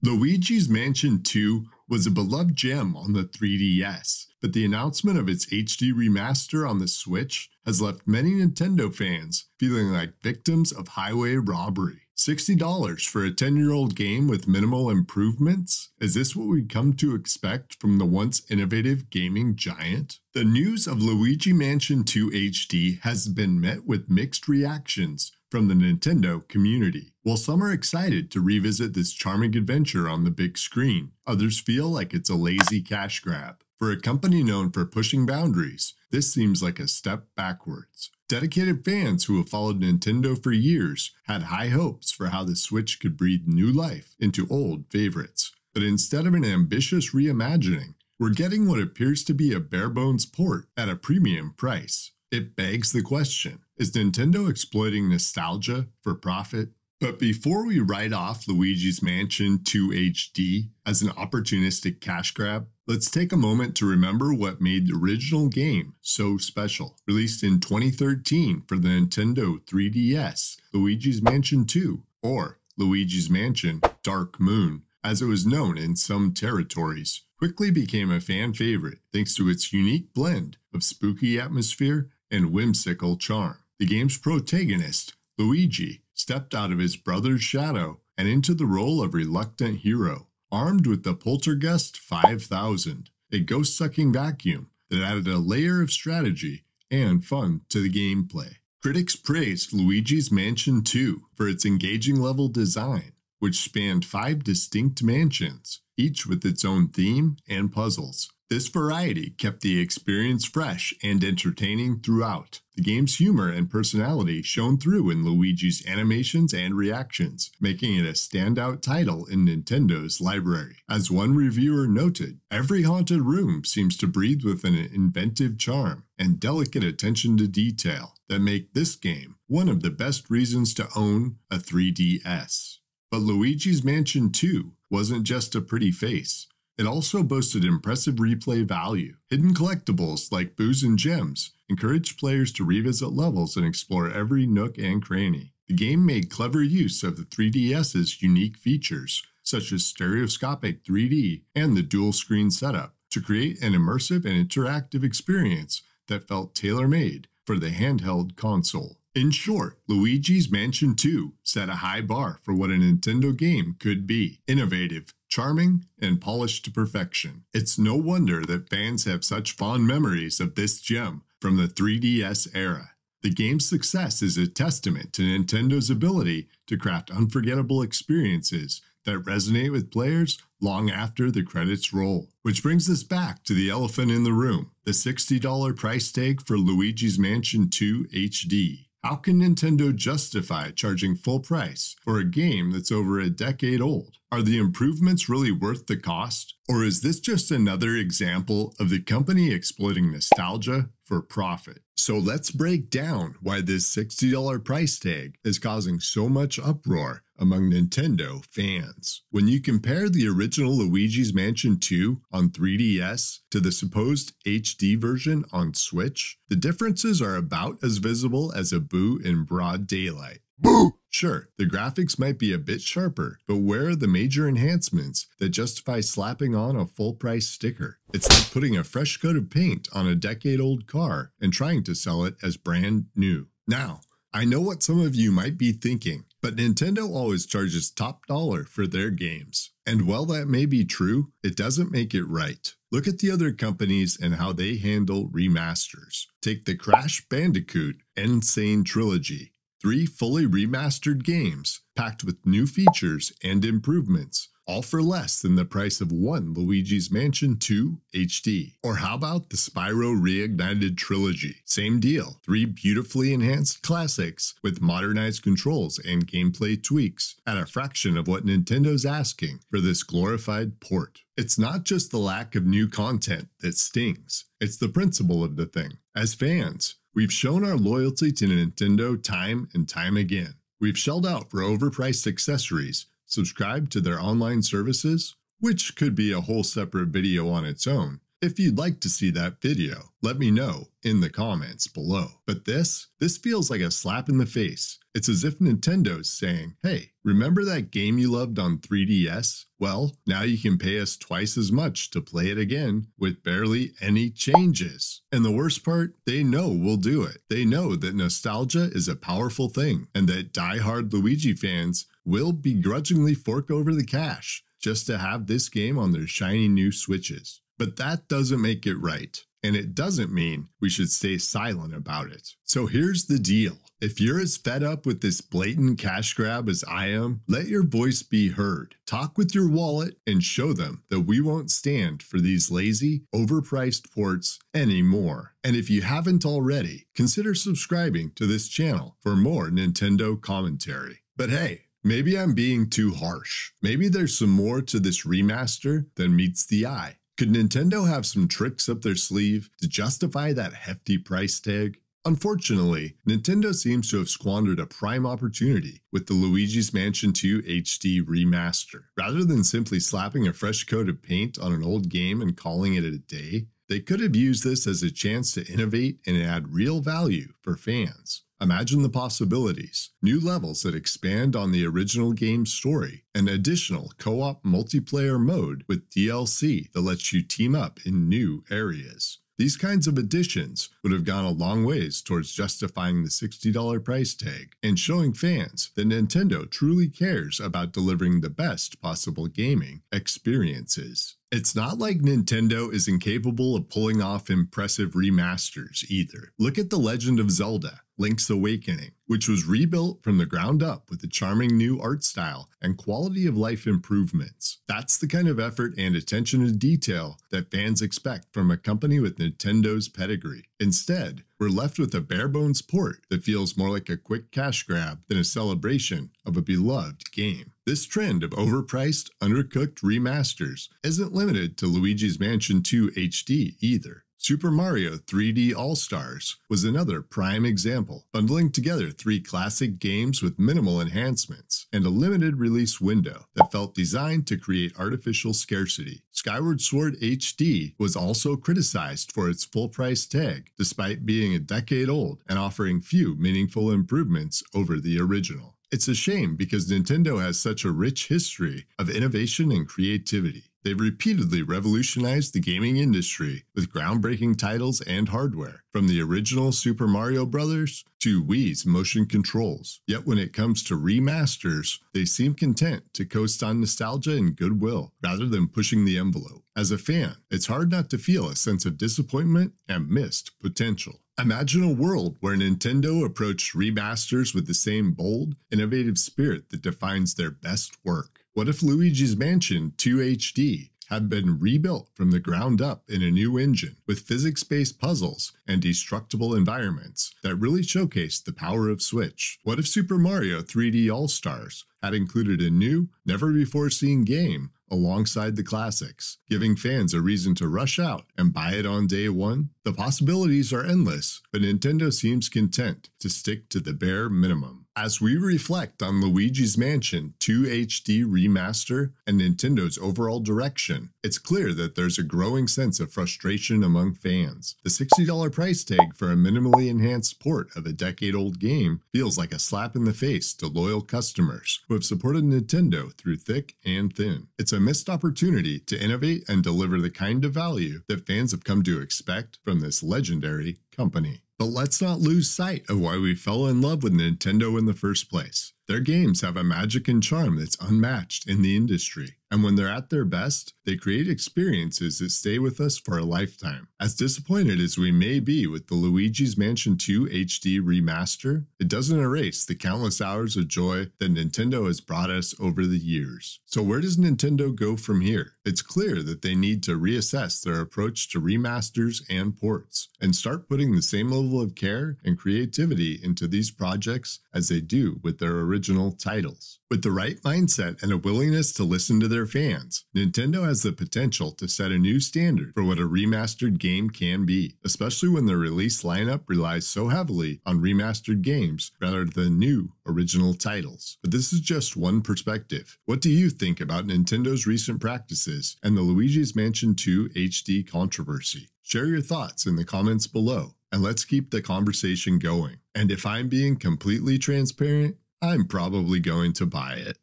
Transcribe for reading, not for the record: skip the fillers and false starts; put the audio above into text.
Luigi's Mansion 2 was a beloved gem on the 3DS, but the announcement of its HD remaster on the Switch has left many Nintendo fans feeling like victims of highway robbery. $60 for a 10-year-old game with minimal improvements? Is this what we come to expect from the once innovative gaming giant? The news of Luigi Mansion 2 HD has been met with mixed reactions from the Nintendo community. While some are excited to revisit this charming adventure on the big screen, others feel like it's a lazy cash grab. For a company known for pushing boundaries, this seems like a step backwards. Dedicated fans who have followed Nintendo for years had high hopes for how the Switch could breathe new life into old favorites. But instead of an ambitious reimagining, we're getting what appears to be a bare-bones port at a premium price. It begs the question, is Nintendo exploiting nostalgia for profit? But before we write off Luigi's Mansion 2 HD as an opportunistic cash grab, let's take a moment to remember what made the original game so special. Released in 2013 for the Nintendo 3DS, Luigi's Mansion 2, or Luigi's Mansion Dark Moon, as it was known in some territories, quickly became a fan favorite thanks to its unique blend of spooky atmosphere and whimsical charm. The game's protagonist, Luigi, stepped out of his brother's shadow and into the role of reluctant hero, armed with the Poltergust 5000, a ghost-sucking vacuum that added a layer of strategy and fun to the gameplay. Critics praised Luigi's Mansion 2 for its engaging level design, which spanned 5 distinct mansions, each with its own theme and puzzles. This variety kept the experience fresh and entertaining throughout. The game's humor and personality shone through in Luigi's animations and reactions, making it a standout title in Nintendo's library. As one reviewer noted, every haunted room seems to breathe with an inventive charm and delicate attention to detail that make this game one of the best reasons to own a 3DS. But Luigi's Mansion 2 wasn't just a pretty face. It also boasted impressive replay value. Hidden collectibles like boos and gems encouraged players to revisit levels and explore every nook and cranny. The game made clever use of the 3DS's unique features, such as stereoscopic 3D and the dual screen setup, to create an immersive and interactive experience that felt tailor-made for the handheld console. In short, Luigi's Mansion 2 set a high bar for what a Nintendo game could be: innovative, charming, and polished to perfection. It's no wonder that fans have such fond memories of this gem from the 3DS era. The game's success is a testament to Nintendo's ability to craft unforgettable experiences that resonate with players long after the credits roll. Which brings us back to the elephant in the room, the $60 price tag for Luigi's Mansion 2 HD. How can Nintendo justify charging full price for a game that's over a decade old? Are the improvements really worth the cost? Or is this just another example of the company exploiting nostalgia for profit? So let's break down why this $60 price tag is causing so much uproar among Nintendo fans. When you compare the original Luigi's Mansion 2 on 3DS to the supposed HD version on Switch, the differences are about as visible as a boo in broad daylight. Boo! Sure, the graphics might be a bit sharper, but where are the major enhancements that justify slapping on a full-price sticker? It's like putting a fresh coat of paint on a decade-old car and trying to sell it as brand new. Now, I know what some of you might be thinking, but Nintendo always charges top dollar for their games. And while that may be true, it doesn't make it right. Look at the other companies and how they handle remasters. Take the Crash Bandicoot N Sane Trilogy. 3 fully remastered games, packed with new features and improvements, all for less than the price of one Luigi's Mansion 2 HD. Or how about the Spyro Reignited Trilogy? Same deal, 3 beautifully enhanced classics with modernized controls and gameplay tweaks at a fraction of what Nintendo's asking for this glorified port. It's not just the lack of new content that stings, it's the principle of the thing. As fans, we've shown our loyalty to Nintendo time and time again. We've shelled out for overpriced accessories, subscribed to their online services, which could be a whole separate video on its own, If you'd like to see that video, let me know in the comments below. But this feels like a slap in the face. It's as if Nintendo's saying, hey, remember that game you loved on 3DS? Well, now you can pay us twice as much to play it again with barely any changes. And the worst part, they know we'll do it. They know that nostalgia is a powerful thing and that die-hard Luigi fans will begrudgingly fork over the cash just to have this game on their shiny new Switches. But that doesn't make it right. And it doesn't mean we should stay silent about it. So here's the deal. If you're as fed up with this blatant cash grab as I am, let your voice be heard. Talk with your wallet and show them that we won't stand for these lazy, overpriced ports anymore. And if you haven't already, consider subscribing to this channel for more Nintendo commentary. But hey, maybe I'm being too harsh. Maybe there's some more to this remaster than meets the eye. Could Nintendo have some tricks up their sleeve to justify that hefty price tag? Unfortunately, Nintendo seems to have squandered a prime opportunity with the Luigi's Mansion 2 HD remaster. Rather than simply slapping a fresh coat of paint on an old game and calling it a day, they could have used this as a chance to innovate and add real value for fans. Imagine the possibilities, new levels that expand on the original game's story, an additional co-op multiplayer mode with DLC that lets you team up in new areas. These kinds of additions would have gone a long ways towards justifying the $60 price tag and showing fans that Nintendo truly cares about delivering the best possible gaming experiences. It's not like Nintendo is incapable of pulling off impressive remasters either. Look at The Legend of Zelda: Link's Awakening, which was rebuilt from the ground up with a charming new art style and quality of life improvements. That's the kind of effort and attention to detail that fans expect from a company with Nintendo's pedigree. Instead, we're left with a bare-bones port that feels more like a quick cash grab than a celebration of a beloved game. This trend of overpriced, undercooked remasters isn't limited to Luigi's Mansion 2 HD either. Super Mario 3D All-Stars was another prime example, bundling together 3 classic games with minimal enhancements and a limited release window that felt designed to create artificial scarcity. Skyward Sword HD was also criticized for its full price tag, despite being a decade old and offering few meaningful improvements over the original. It's a shame because Nintendo has such a rich history of innovation and creativity. They've repeatedly revolutionized the gaming industry with groundbreaking titles and hardware, from the original Super Mario Bros. To Wii's motion controls. Yet when it comes to remasters, they seem content to coast on nostalgia and goodwill, rather than pushing the envelope. As a fan, it's hard not to feel a sense of disappointment and missed potential. Imagine a world where Nintendo approached remasters with the same bold, innovative spirit that defines their best work. What if Luigi's Mansion 2 HD had been rebuilt from the ground up in a new engine with physics-based puzzles and destructible environments that really showcased the power of Switch? What if Super Mario 3D All-Stars had included a new, never-before-seen game alongside the classics, giving fans a reason to rush out and buy it on day one? The possibilities are endless, but Nintendo seems content to stick to the bare minimum. As we reflect on Luigi's Mansion 2 HD Remaster and Nintendo's overall direction, it's clear that there's a growing sense of frustration among fans. The $60 price tag for a minimally enhanced port of a decade-old game feels like a slap in the face to loyal customers who have supported Nintendo through thick and thin. It's a missed opportunity to innovate and deliver the kind of value that fans have come to expect from this legendary company. But let's not lose sight of why we fell in love with Nintendo in the first place. Their games have a magic and charm that's unmatched in the industry. And when they're at their best, they create experiences that stay with us for a lifetime. As disappointed as we may be with the Luigi's Mansion 2 HD remaster, it doesn't erase the countless hours of joy that Nintendo has brought us over the years. So where does Nintendo go from here? It's clear that they need to reassess their approach to remasters and ports, and start putting the same level of care and creativity into these projects as they do with their original original titles. With the right mindset and a willingness to listen to their fans, Nintendo has the potential to set a new standard for what a remastered game can be, especially when their release lineup relies so heavily on remastered games rather than new original titles. But this is just one perspective. What do you think about Nintendo's recent practices and the Luigi's Mansion 2 HD controversy? Share your thoughts in the comments below, and let's keep the conversation going. And if I'm being completely transparent, I'm probably going to buy it.